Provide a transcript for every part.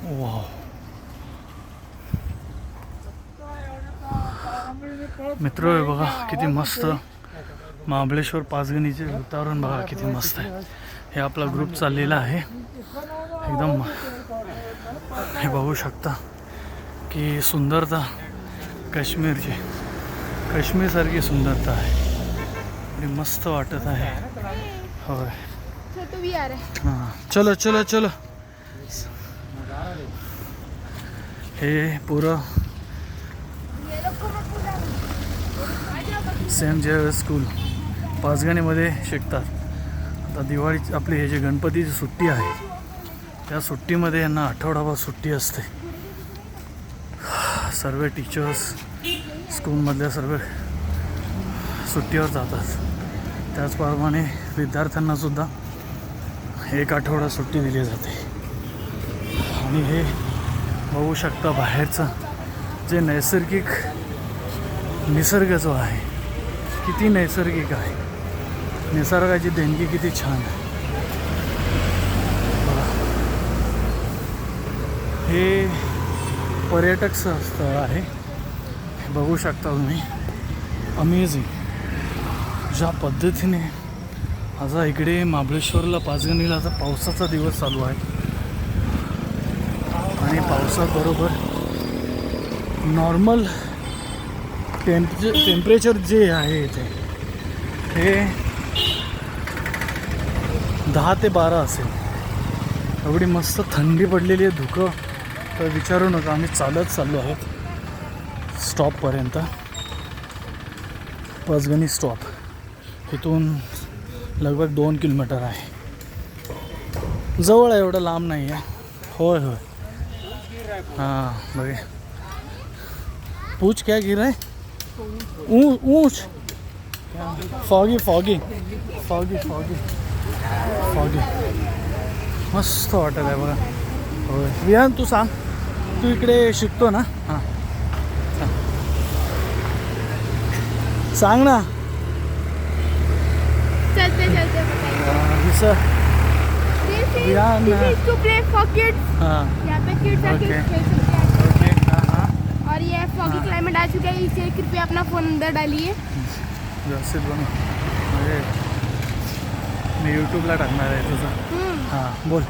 Wow, मित्र हे बघा किती मस्त महाबळेश्वर पाचगणीचे वातावरण बघा किती मस्त आहे. हे आपला ग्रुप चाललेला आहे एकदम. हे बघू शकता की सुंदरता काश्मीरची, काश्मीरसारखी सुंदरता आहे. आणि मस्त वाटत आहे. होय हां, चलो चलो चलो. हे पुरं सेंट जेवियर्स स्कूल पाचगणीमध्ये शिकतात. आता दिवाळी आपली हे जे गणपतीची सुट्टी आहे त्या सुट्टीमध्ये यांना आठवडाभर सुट्टी असते. सर्व टीचर्स स्कूलमधल्या सर्व सुट्टीवर जातात. त्याचप्रमाणे विद्यार्थ्यांनासुद्धा एक आठवडा सुट्टी दिली जाते. आणि हे बघू शकता बाहेरचं जे नैसर्गिक निसर्ग जो आहे किती नैसर्गिक आहे. निसर्गाची देणगी किती छान आहे. हे पर्यटक स्थळ आहे. बघू शकता तुम्ही. अमेझिंग. ज्या पद्धतीने आता इकडे महाबळेश्वरला पाचगणीला आता पावसाचा दिवस चालू आहे आणि पावसाबरोबर नॉर्मल टेम्परेचर जे आहे इथे हे 10 ते 12 असेल. एवढी मस्त थंडी पडलेली आहे. धुकं तर विचारू नका. आम्ही चालत चाललो आहोत स्टॉपपर्यंत. पाचगणी स्टॉप इथून लगभग 2 किलोमीटर आहे. जवळ आहे, एवढं लांब नाही आहे. होय होय हां बघे. पूछ क्या गिरा है? ऊंच foggy foggy foggy foggy foggy. मस्त वाटत आहे बघा. होय विहान तू सांग, तू इकडे शिकतो ना? हां सांग ना. Chalte Chalte Vihan to play for kids. हां यहाँ पे किड्स आके ओके. खेल सकते हैं. ओके हां हां. और ये फॉगी क्लाइमेट आ चुका है. इसे कृपया अपना फोन अंदर डालिए. व्यवस्थित बनव. म्हणजे मी यूट्यूबला टाकणार आहे तुझं. हां बोल.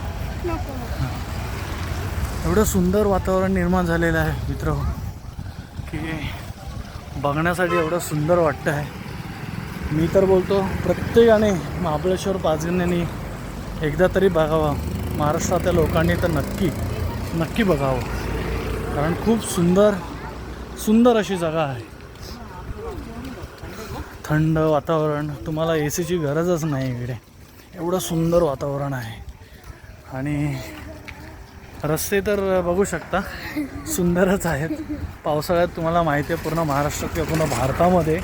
एवढं सुंदर वातावरण निर्माण झालेलं आहे मित्र की बघण्यासाठी एवढं सुंदर वाटतं आहे. मी तर बोलतो प्रत्येकाने महाबळेश्वर पाचगणीने एकदा तरी बघावं. महाराष्ट्रातल्या लोकांनी तर नक्की नक्की बघावं. कारण खूप सुंदर सुंदर अशी जागा आहे. थंड वातावरण. तुम्हाला ए सीची गरजच नाही इकडे. एवढं सुंदर वातावरण आहे. आणि रस्ते तर बघू शकता सुंदरच आहेत. पावसाळ्यात तुम्हाला माहिती आहे पूर्ण महाराष्ट्रात किंवा पूर्ण भारतामध्ये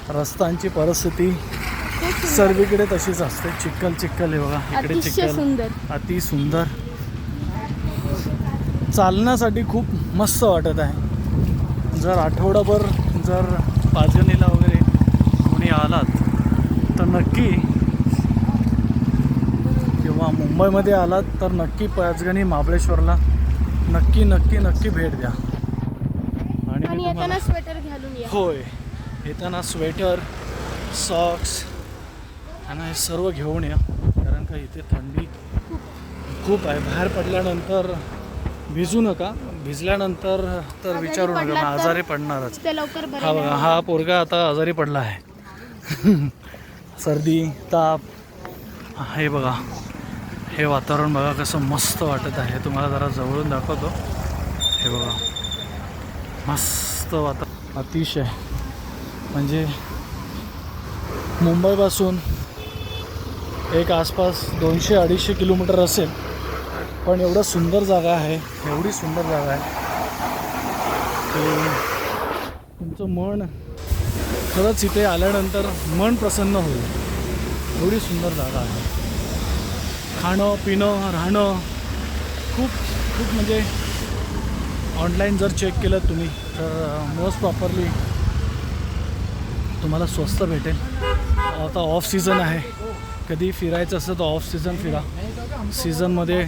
रस्त्यांची परिस्थिती सर्वीकडे तशीच असते. चिखल चिखल आहे बघा. इकडे चिखल अति सुंदर. चालण्यासाठी खूप मस्त वाटत आहे. जर आठवडाभर जर पाचगणीला वगैरे कोणी आलात तर नक्की, किंवा मुंबईमध्ये आलात तर नक्की पाचगणी महाबळेश्वरला नक्की नक्की नक्की भेट द्या. आणि येताना स्वेटर घालून या. होय येताना स्वेटर सॉक्स आणि हे सर्व घेऊन या. कारण का इथे थंडी खूप आहे. बाहेर पडल्यानंतर भिजू नका. भिजल्यानंतर तर विचारू नका, आजारी पडणारच. हा बघा हा पोरगा आता आजारी पडला आहे. सर्दी ताप. हे बघा हे वातावरण बघा कसं मस्त वाटत आहे. तुम्हाला जरा जवळून दाखवतो. हे बघा मस्त वातावरण अतिशय. म्हणजे मुंबईपासून एक आसपास 200-250 किलोमीटर असेल. पण एवढं सुंदर जागा आहे. एवढी सुंदर जागा आहे की तुमचं मन खरंच इथे आल्यानंतर मन प्रसन्न होईल. एवढी सुंदर जागा आहे. खाणं पिणं राहणं खूप खूप म्हणजे ऑनलाईन जर चेक केलं तुम्ही तर मोस्ट प्रॉपरली तुम्हाला स्वस्त भेटेल. आता ऑफ सीझन आहे. कधी फिरायचं असतं तर ऑफ सीझन फिरा. सीझनमध्ये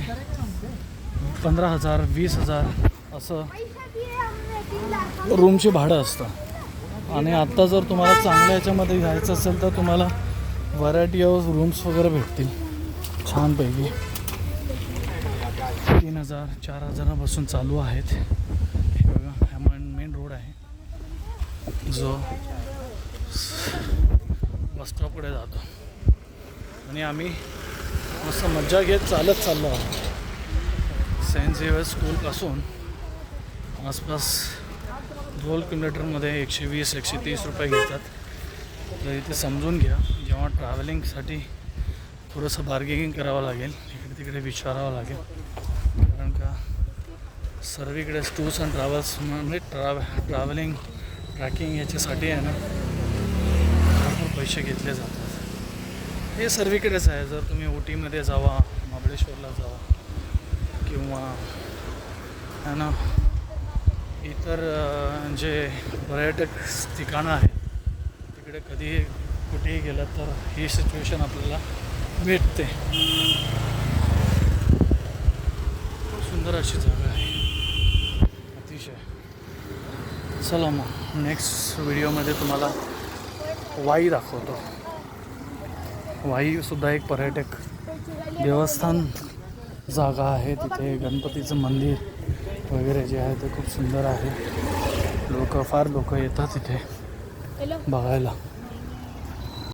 15,000 20,000 असं रूमची भाडं असतं. आणि आत्ता जर तुम्हाला चांगल्या याच्यामध्ये घ्यायचं असेल तर तुम्हाला व्हरायटी ऑफ रूम्स वगैरे भेटतील छानपैकी. 3,000 4,000पासून चालू आहेत. हे बघा, हा मेन रोड आहे जो बस स्टॉपकडे जातो. आणि आम्ही मस्त मज्जा घेत चालत चाललो आहोत. सेंट झेवियर स्कूलपासून आसपास 2 किलोमीटरमध्ये 120-130 रुपये घेतात. तर इथे समजून घ्या, जेव्हा ट्रॅव्हलिंगसाठी थोडंसं बार्गेनिंग करावं लागेल, इकडे तिकडे विचारावं लागेल. कारण का सर्वीकडे टूर्स अँड ट्रॅव्हल्स म्हणजे ट्रॅव्हलिंग ट्रॅकिंग याच्यासाठी आहे ना भरपूर पैसे घेतले जातात. हे सर्वीकडेच आहे. जर तुम्ही उटीमध्ये जावा, महाबळेश्वरला जावा किंवा है ना इतर जे पर्यटक ठिकाणं आहेत तिकडे कधी कुठेही गेलं तर ही सिच्युएशन आपल्याला भेटते. खूप सुंदर अशी जागा आहे अतिशय. चला मग नेक्स्ट व्हिडिओमध्ये तुम्हाला वाई दाखवतो. वाईसुद्धा एक पर्यटक देवस्थान जागा आहे. तिथे गणपतीचं मंदिर वगैरे जे आहे ते खूप सुंदर आहे. फार लोक येतात इथे बघायला.